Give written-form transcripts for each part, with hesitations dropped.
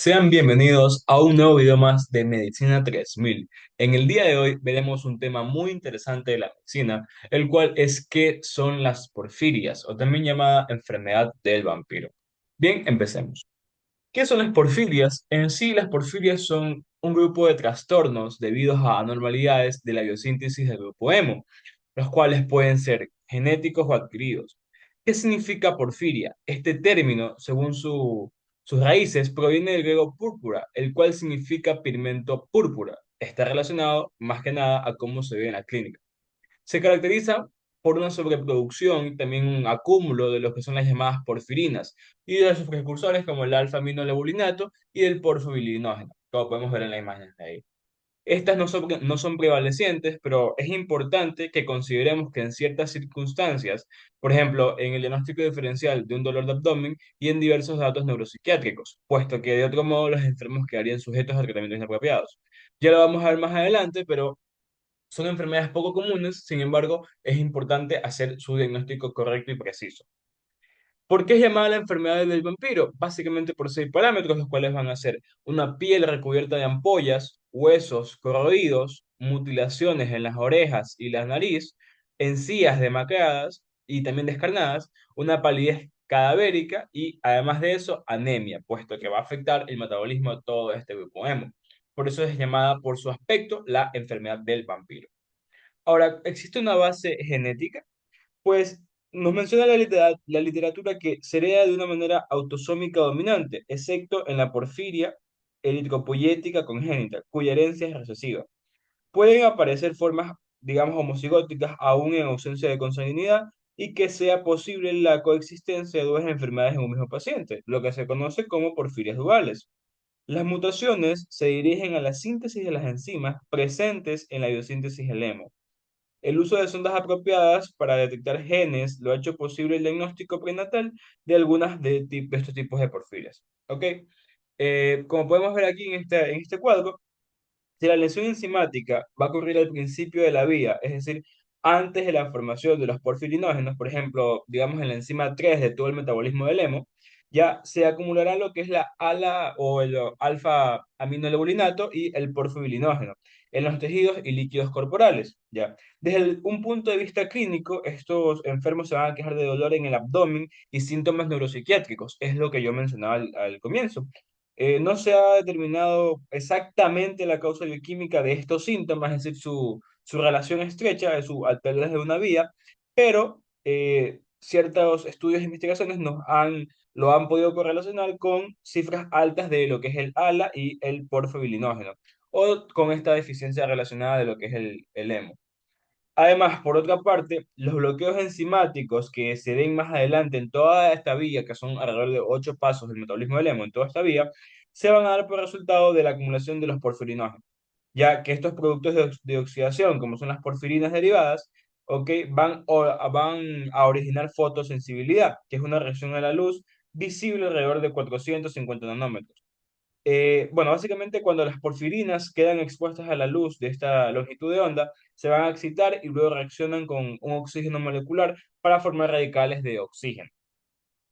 Sean bienvenidos a un nuevo video más de Medicina 3000. En el día de hoy veremos un tema muy interesante de la medicina, el cual es qué son las porfirias, o también llamada enfermedad del vampiro. Bien, empecemos. ¿Qué son las porfirias? En sí, las porfirias son un grupo de trastornos debido a anormalidades de la biosíntesis del grupo hemo, los cuales pueden ser genéticos o adquiridos. ¿Qué significa porfiria? Este término, según sus raíces, proviene del griego púrpura, el cual significa pigmento púrpura. Está relacionado más que nada a cómo se ve en la clínica. Se caracteriza por una sobreproducción y también un acúmulo de lo que son las llamadas porfirinas y de sus precursores como el alfa-aminolebulinato y el porfobilinógeno, como podemos ver en la imagen de ahí. Estas no son prevalecientes, pero es importante que consideremos que en ciertas circunstancias, por ejemplo, en el diagnóstico diferencial de un dolor de abdomen y en diversos datos neuropsiquiátricos, puesto que de otro modo los enfermos quedarían sujetos a tratamientos inapropiados. Ya lo vamos a ver más adelante, pero son enfermedades poco comunes, sin embargo, es importante hacer su diagnóstico correcto y preciso. ¿Por qué es llamada la enfermedad del vampiro? Básicamente por 6 parámetros, los cuales van a ser una piel recubierta de ampollas, huesos corroídos, mutilaciones en las orejas y la nariz, encías demacradas y también descarnadas, una palidez cadavérica y además de eso, anemia, puesto que va a afectar el metabolismo de todo este grupo hemo. Por eso es llamada por su aspecto la enfermedad del vampiro. Ahora, ¿existe una base genética? Pues nos menciona la literatura que se hereda de una manera autosómica dominante, excepto en la porfiria eritropoyética congénita, cuya herencia es recesiva. Pueden aparecer formas, digamos, homocigóticas aún en ausencia de consanguinidad y que sea posible la coexistencia de dos enfermedades en un mismo paciente, lo que se conoce como porfirias duales. Las mutaciones se dirigen a la síntesis de las enzimas presentes en la biosíntesis del hemo. El uso de sondas apropiadas para detectar genes lo ha hecho posible el diagnóstico prenatal de algunas de estos tipos de porfirias. ¿Ok? Como podemos ver aquí en este cuadro, si la lesión enzimática va a ocurrir al principio de la vía, es decir, antes de la formación de los porfirinógenos, por ejemplo, digamos en la enzima 3 de todo el metabolismo del hemo, ya se acumulará lo que es la ALA o el alfa-aminolebulinato y el porfobilinógeno en los tejidos y líquidos corporales, ¿ya? Un punto de vista clínico, estos enfermos se van a quejar de dolor en el abdomen y síntomas neuropsiquiátricos, es lo que yo mencionaba al comienzo. No se ha determinado exactamente la causa bioquímica de estos síntomas, es decir, su relación estrecha, de su alteridad de una vía, pero ciertos estudios e investigaciones lo han podido correlacionar con cifras altas de lo que es el ALA y el porfobilinógeno, o con esta deficiencia relacionada de lo que es el hemo. Además, por otra parte, los bloqueos enzimáticos que se den más adelante en toda esta vía, que son alrededor de 8 pasos del metabolismo del hemo en toda esta vía, se van a dar por resultado de la acumulación de los porfirinógenos, ya que estos productos de oxidación, como son las porfirinas derivadas, ¿ok? Van a originar fotosensibilidad, que es una reacción a la luz visible alrededor de 450 nanómetros. Bueno, básicamente cuando las porfirinas quedan expuestas a la luz de esta longitud de onda, se van a excitar y luego reaccionan con un oxígeno molecular para formar radicales de oxígeno.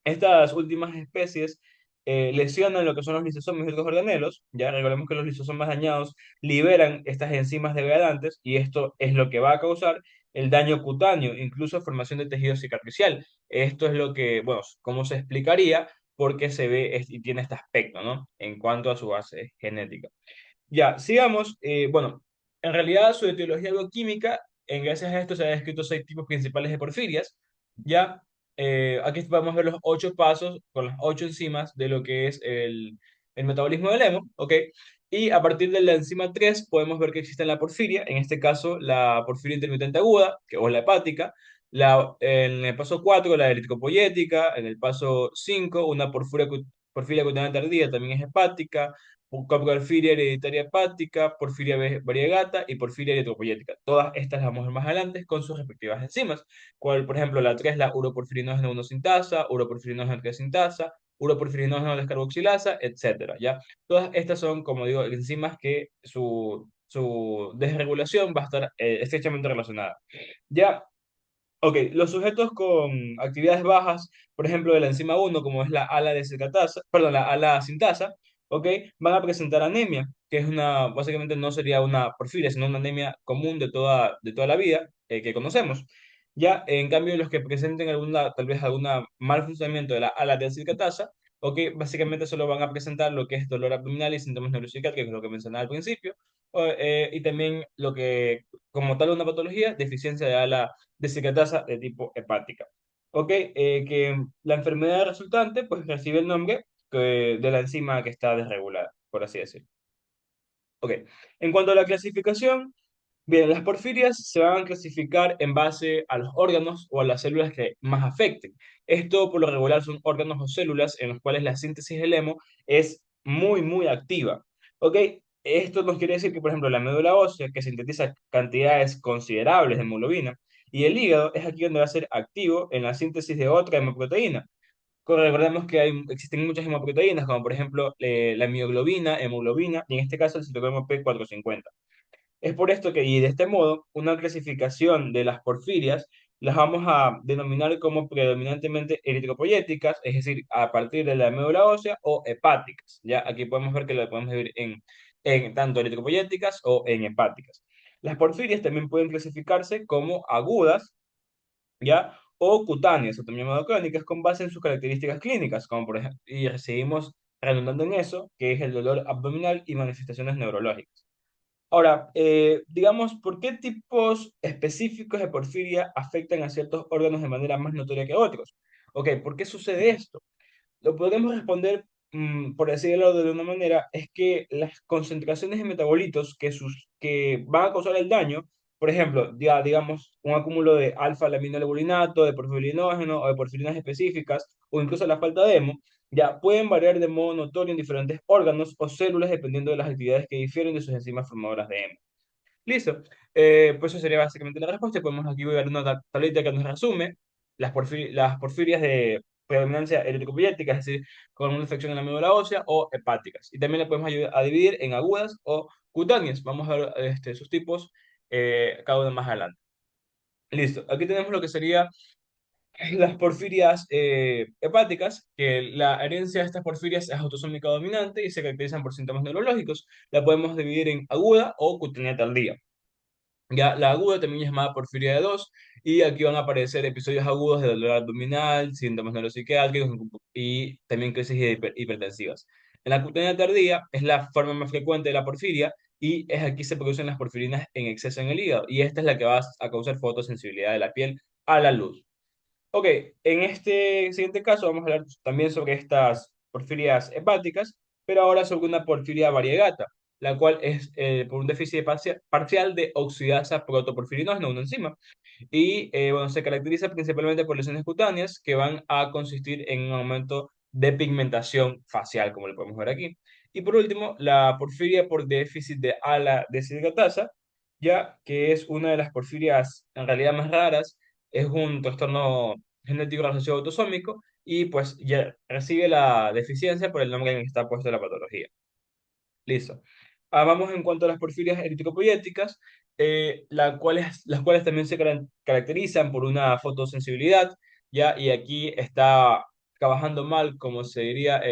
Estas últimas especies lesionan lo que son los lisosomas y otros organelos. Ya recordemos que los lisosomas dañados liberan estas enzimas degradantes y esto es lo que va a causar el daño cutáneo, incluso formación de tejido cicatricial. Esto es lo que, bueno, cómo se explicaría por qué se ve y tiene este aspecto, ¿no? En cuanto a su base genética. Ya, sigamos. Bueno, en realidad su etiología bioquímica, gracias a esto se han descrito 6 tipos principales de porfirias. Ya, aquí vamos a ver los 8 pasos con las 8 enzimas de lo que es el metabolismo del hemo, ¿ok? Y a partir de la enzima 3 podemos ver que existe la porfiria, en este caso la porfiria intermitente aguda, o la hepática, en el paso 4 la eritropoyética, en el paso 5 una porfiria cutánea tardía también es hepática, porfiria hereditaria hepática, porfiria variegata y porfiria eritropoyética. Todas estas las vamos a ver más adelante con sus respectivas enzimas. Cual, por ejemplo, la 3 la uroporfirinógeno 1 sintasa, uroporfirinógeno 3 sintasa, uroporfirinógeno descarboxilasa, etcétera, ¿ya? Todas estas son, como digo, enzimas que su desregulación va a estar estrechamente relacionada. Ya, ok, los sujetos con actividades bajas, por ejemplo, de la enzima 1, como es la ala de perdón, la ala sintasa, ¿ok? Van a presentar anemia, que es básicamente no sería una porfiria, sino una anemia común de toda la vida que conocemos. Ya, en cambio, los que presenten tal vez alguna mal funcionamiento de la ala de acicatasa, ¿ok? Básicamente solo van a presentar lo que es dolor abdominal y síntomas neuropsiquiátricos, que es lo que mencionaba al principio, y también lo que, como tal, una patología, deficiencia de ala de acicatasa de tipo hepática. ¿Ok? Que la enfermedad resultante pues recibe el nombre de la enzima que está desregulada, por así decirlo. Ok, en cuanto a la clasificación, bien, las porfirias se van a clasificar en base a los órganos o a las células que más afecten. Esto por lo regular son órganos o células en los cuales la síntesis del hemo es muy, muy activa. Ok, esto nos quiere decir que, por ejemplo, la médula ósea, que sintetiza cantidades considerables de hemoglobina, y el hígado es aquí donde va a ser activo en la síntesis de otra hemoproteína. Recordemos que existen muchas hemoproteínas, como por ejemplo la mioglobina, hemoglobina, y en este caso el citocromo P450. Es por esto que, y de este modo, una clasificación de las porfirias las vamos a denominar como predominantemente eritropoyéticas, es decir, a partir de la médula ósea, o hepáticas. Ya aquí podemos ver que lo podemos dividir en tanto eritropoyéticas o en hepáticas. Las porfirias también pueden clasificarse como agudas, ¿ya? O cutáneas, o también llamado crónicas, con base en sus características clínicas, como por ejemplo, y seguimos redundando en eso, que es el dolor abdominal y manifestaciones neurológicas. Ahora, digamos, ¿por qué tipos específicos de porfiria afectan a ciertos órganos de manera más notoria que otros? Ok, ¿por qué sucede esto? Lo podemos responder, por decirlo de una manera, es que las concentraciones de metabolitos que van a causar el daño, por ejemplo, ya digamos un acúmulo de alfa-laminolebulinato, de porfirinógeno o de porfirinas específicas, o incluso la falta de hemo, ya pueden variar de modo notorio en diferentes órganos o células dependiendo de las actividades que difieren de sus enzimas formadoras de hemo. Listo. Pues eso sería básicamente la respuesta. Podemos aquí ver una tablita que nos resume las porfirias de predominancia eritropoyética, es decir, con una infección en la médula ósea o hepáticas. Y también le podemos ayudar a dividir en agudas o cutáneas. Vamos a ver sus tipos cada uno más adelante. Listo. Aquí tenemos lo que sería las porfirias hepáticas, que la herencia de estas porfirias es autosómica dominante y se caracterizan por síntomas neurológicos. La podemos dividir en aguda o cutánea tardía. Ya la aguda también es llamada porfiria de 2 y aquí van a aparecer episodios agudos de dolor abdominal, síntomas neuropsiquiátricos y también crisis hipertensivas. En la cutánea tardía es la forma más frecuente de la porfiria y es aquí se producen las porfirinas en exceso en el hígado y esta es la que va a causar fotosensibilidad de la piel a la luz. Ok, en este siguiente caso vamos a hablar también sobre estas porfirias hepáticas, pero ahora sobre una porfiria variegata, la cual es por un déficit parcial de oxidasa protoporfirinógena, una enzima. Y bueno, se caracteriza principalmente por lesiones cutáneas que van a consistir en un aumento de pigmentación facial, como lo podemos ver aquí. Y por último, la porfiria por déficit de ala deshidratasa, ya que es una de las porfirias en realidad más raras, es un trastorno genético recesivo autosómico y pues ya recibe la deficiencia por el nombre en el que está puesto la patología. Listo. Vamos en cuanto a las porfirias eritropoyéticas, las cuales también se caracterizan por una fotosensibilidad, ¿ya? Y aquí está trabajando mal, como se diría,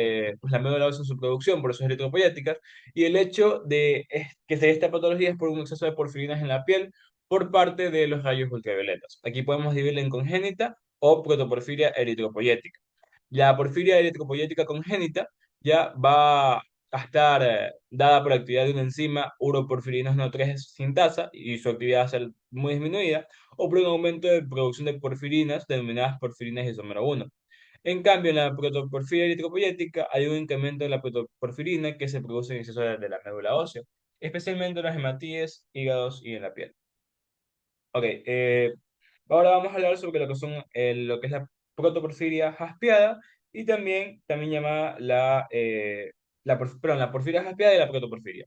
pues la médula ósea en su producción, por eso es eritropoyéticas, y el hecho que se dé esta patología es por un exceso de porfirinas en la piel por parte de los rayos ultravioletas. Aquí podemos dividirla en congénita o protoporfiria eritropoyética. La porfiria eritropoyética congénita ya va a estar dada por la actividad de una enzima uroporfirinos 3 sintasa y su actividad va a ser muy disminuida, o por un aumento de producción de porfirinas denominadas porfirinas isómero 1. En cambio, en la protoporfiria eritropoyética hay un incremento de la protoporfirina que se produce en exceso de la médula ósea, especialmente en las hematíes, hígados y en la piel. Ok, ahora vamos a hablar sobre lo que lo que es la protoporfiria jaspeada y también llamada la porfiria jaspeada y la protoporfiria.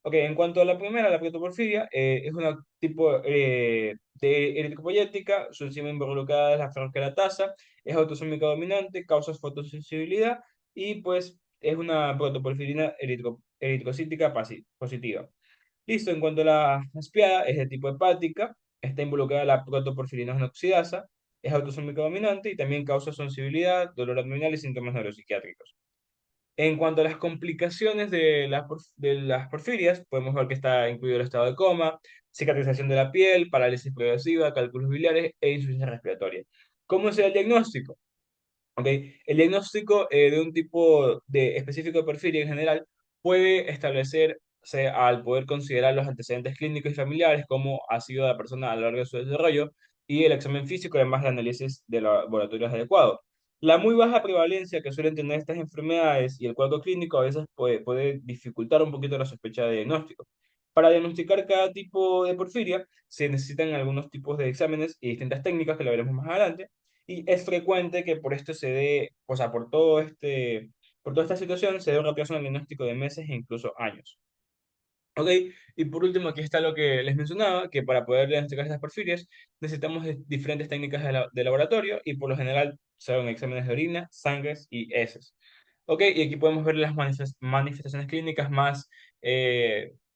Ok, en cuanto a la primera, la protoporfiria, es un tipo de eritropoyética, su enzima involucrada es la ferroqueratasa, es autosómica dominante, causa fotosensibilidad y pues es una protoporfirina eritrocítica positiva. Listo, en cuanto a la jaspeada, es de tipo hepática, está involucrada la protoporfirinógena oxidasa, es autosómica dominante y también causa sensibilidad, dolor abdominal y síntomas neuropsiquiátricos. En cuanto a las complicaciones de las porfirias, podemos ver que está incluido el estado de coma, cicatrización de la piel, parálisis progresiva, cálculos biliares e insuficiencia respiratoria. ¿Cómo es el diagnóstico? ¿Ok? El diagnóstico de un tipo de específico de porfiria en general puede establecerse al poder considerar los antecedentes clínicos y familiares, como ha sido la persona a lo largo de su desarrollo, y el examen físico, además de análisis de laboratorios adecuados. La muy baja prevalencia que suelen tener estas enfermedades y el cuadro clínico a veces puede dificultar un poquito la sospecha de diagnóstico. Para diagnosticar cada tipo de porfiria se necesitan algunos tipos de exámenes y distintas técnicas que lo veremos más adelante. Y es frecuente que por esto se dé, o sea, por toda esta situación se dé un retraso en el diagnóstico de meses e incluso años. ¿Ok? Y por último, aquí está lo que les mencionaba, que para poder diagnosticar estas porfirias necesitamos diferentes técnicas de laboratorio y por lo general son exámenes de orina, sangres y heces. ¿Ok? Y aquí podemos ver las manifestaciones clínicas más,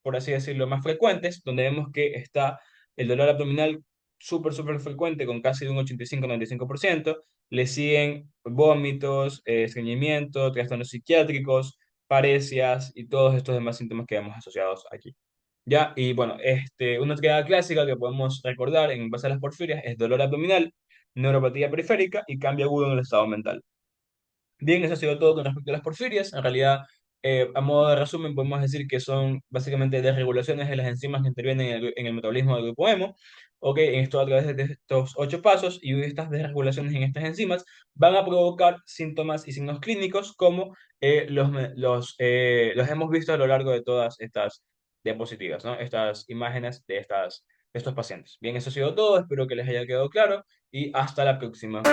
por así decirlo, más frecuentes, donde vemos que está el dolor abdominal súper frecuente, con casi de un 85-95%. Le siguen vómitos, estreñimiento, trastornos psiquiátricos, parecias y todos estos demás síntomas que vemos asociados aquí. Ya, y bueno, una triada clásica que podemos recordar en base a las porfirias es dolor abdominal, neuropatía periférica y cambio agudo en el estado mental. Bien, eso ha sido todo con respecto a las porfirias. En realidad, a modo de resumen, podemos decir que son básicamente desregulaciones de las enzimas que intervienen en el metabolismo del grupo hemo. Ok, en esto a través de estos 8 pasos y estas desregulaciones en estas enzimas van a provocar síntomas y signos clínicos como los hemos visto a lo largo de todas estas diapositivas, ¿no? Estas imágenes de estos pacientes. Bien, eso ha sido todo. Espero que les haya quedado claro y hasta la próxima.